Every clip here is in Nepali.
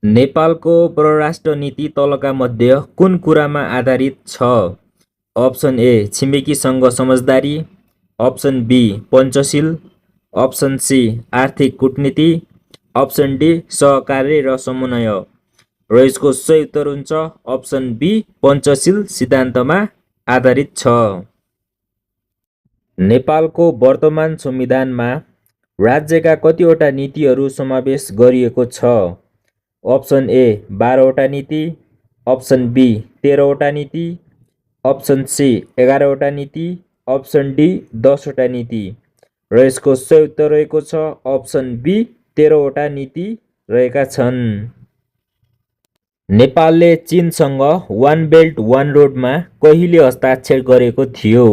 नेपालको परराष्ट्र नीति तलका मध्ये कुन कुरामा आधारित छ? अप्सन ए छिमेकीसँग समझदारी, option B Panchsheel, option C आर्थिक कूटनीति, अप्सन डी सहकार्य र समन्वय। र यसको सही उत्तर हुन्छ अप्सन बी पञ्चशील सिद्धान्तमा आधारित छ। नेपालको वर्तमान संविधानमा राज्यका कतिवटा नीतिहरू समावेश गरिएको छ? अप्सन ए 12वटा नीति, अप्सन बी 13वटा नीति, अप्सन सी 11वटा नीति, अप्सन डी 10वटा नीति। र यसको सही उत्तर रहेको छ अप्सन बी 13वटा नीति रहेका छन्। नेपालले चीनसँग वान बेल्ट वान रोडमा कहिले हस्ताक्षर गरेको थियो?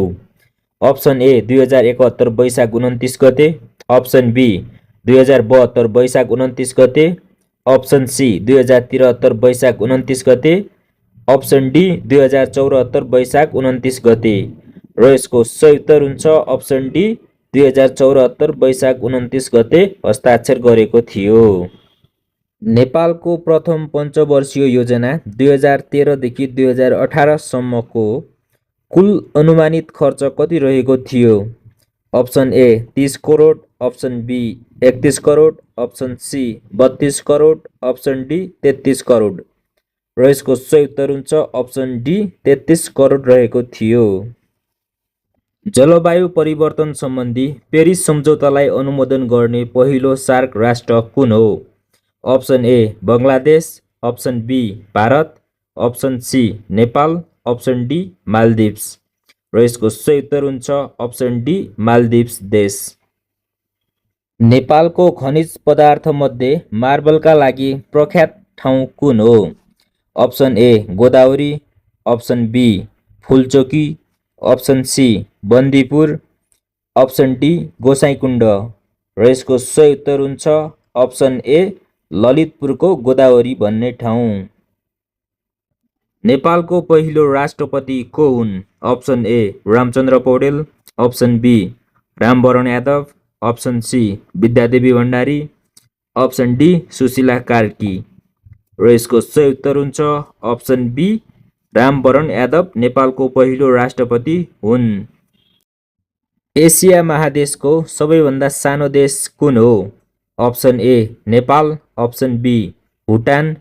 अप्सन ए 2071 वैशाख 29 गते, अप्सन बी 2072 वैशाख 29 गते, अप्सन सी 2073 वैशाख 29 गते, अप्सन डी 2074 वैशाख 29 गते। र यसको सही उत्तर हुन्छ अप्सन डी 2074 वैशाख 29 गते हस्ताक्षर गरेको थियो। नेपालको प्रथम पञ्चवर्षीय योजना 2013 देखि 2018 सम्मको कुल अनुमानित खर्च कति रहेको थियो? Option A 30 crore, option B 31 crore, option C 32 crore, option D 33 crore. र यसको सही उत्तर हुन्छ अप्सन डी 33 करोड रहेको थियो। जलवायु परिवर्तन सम्बन्धी पेरिस सम्झौतालाई अनुमोदन गर्ने पहिलो सार्क राष्ट्र कुन हो? Option A Bangladesh, option B Bharat, option C Nepal, option D Maldives. र यसको सही उत्तर हुन्छ अप्सन डी मालदिप्स देश। नेपालको खनिज पदार्थ मध्ये मार्बलका लागि प्रख्यात ठाउँ कुन हो? Option A Godavari, option B Phulchoki, option C Bandipur, option D Gosaikunda. र यसको सही उत्तर हुन्छ अप्सन ए ललितपुरको गोदावरी भन्ने ठाउँ। नेपालको पहिलो राष्ट्रपति को हुन्? Option A Ramchandra Paudel, option B Ram Baran Yadav, option C Bidya Devi Bhandari, option D Sushila Karki. र यसको सही उत्तर हुन्छ अप्सन बी रामवरण यादव नेपालको पहिलो राष्ट्रपति हुन्। एसिया महादेशको सबैभन्दा सानो देश कुन हो? Option A Nepal, option B Bhutan,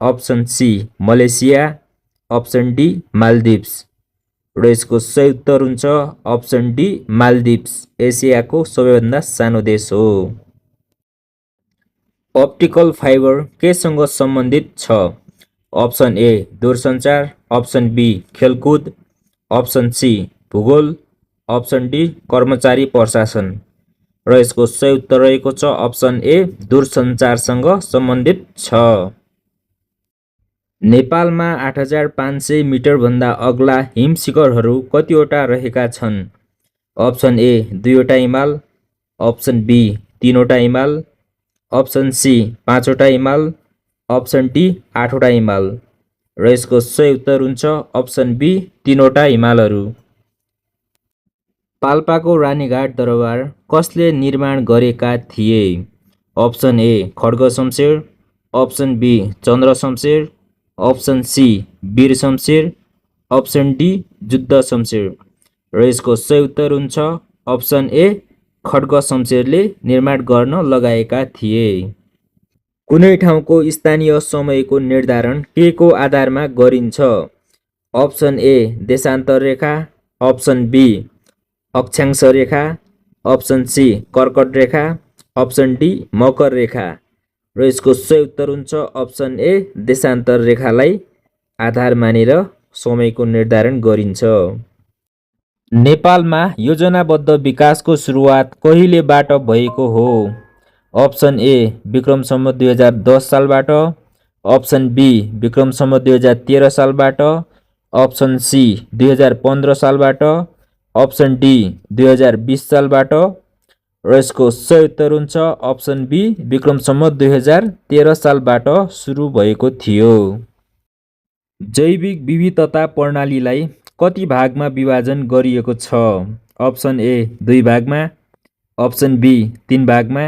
option C Malaysia, option D Maldives. र यसको सही उत्तर हुन्छ अप्सन डी मालदिप्स एसियाको सबैभन्दा सानो देश हो। अप्टिकल फाइबर केसँग सम्बन्धित छ? अप्सन ए दूरसञ्चार, अप्सन बी खेलकुद, अप्सन सी भूगोल, अप्सन डी कर्मचारी प्रशासन। र यसको सही उत्तर रहेको छ अप्सन ए दूरसञ्चारसँग सम्बन्धित छ। नेपालमा 8500 मिटरभन्दा अग्ला हिम शिखरहरू कतिवटा रहेका छन्? अप्सन ए 2वटा हिमाल, अप्सन बी 3वटा हिमाल, अप्सन सी 5वटा हिमाल, अप्सन डी 8वटा हिमाल। र यसको सही उत्तर हुन्छ अप्सन बी 3वटा हिमालहरू। पाल्पाको रानीघाट दरबार कसले निर्माण गरेका थिए? Option A Khadga Shamsher, option B Chandra Shamsher, option C Bir Shamsher, option D Juddha Shamsher. र यसको सही उत्तर हुन्छ अप्सन ए खड्ग शमशेरले निर्माण गर्न लगाएका थिए। कुनै ठाउँको स्थानीय समयको निर्धारण के को आधारमा गरिन्छ? अप्सन ए देशान्तर रेखा, अप्सन बी अक्षांश रेखा, अप्सन सी कर्कट रेखा, अप्सन डी मकर रेखा। र यसको सही उत्तर हुन्छ अप्सन ए देशान्तर रेखालाई आधार मानेर समयको निर्धारण गरिन्छ। नेपालमा योजनाबद्ध विकासको सुरुवात कहिलेबाट भएको हो? अप्सन ए विक्रम सम्वत 2010 सालबाट, अप्सन बी विक्रम सम्वत 2013 सालबाट, अप्सन सी 2015 सालबाट, अप्सन डी 2020 सालबाट। र यसको सही उत्तर हुन्छ अप्सन बी विक्रम सम्वत 2013 सालबाट सुरु भएको थियो। जैविक विविधता प्रणालीलाई कति भागमा विभाजन गरिएको छ? अप्सन ए 2 भागमा, अप्सन बी 3 भागमा,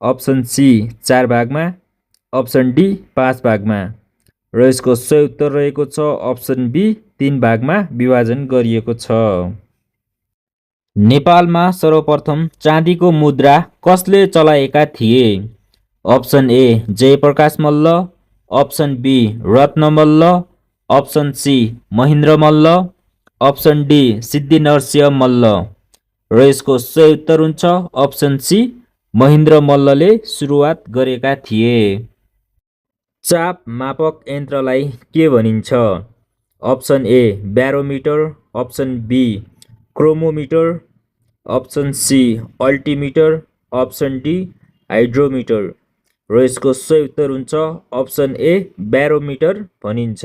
अप्सन सी 4 भागमा, अप्सन डी 5 भागमा र यसको सही उत्तर रहेको छ अप्सन बी 3 भागमा विभाजन गरिएको छ। नेपालमा सर्वप्रथम चाँदीको मुद्रा कसले चलाएका थिए? Option A Jayaprakash Malla, option B Ratna Malla, option C Mahendra Malla, option D Siddhinarasimha Malla र यसको सही उत्तर हुन्छ अप्सन सी महेन्द्र मल्लले सुरुवात गरेका थिए। चाप मापक यन्त्रलाई के भनिन्छ? Option A barometer, option B chromometer, option C altimeter, option D hydrometer र यसको सही उत्तर हुन्छ अप्सन ए ब्यारोमिटर भनिन्छ।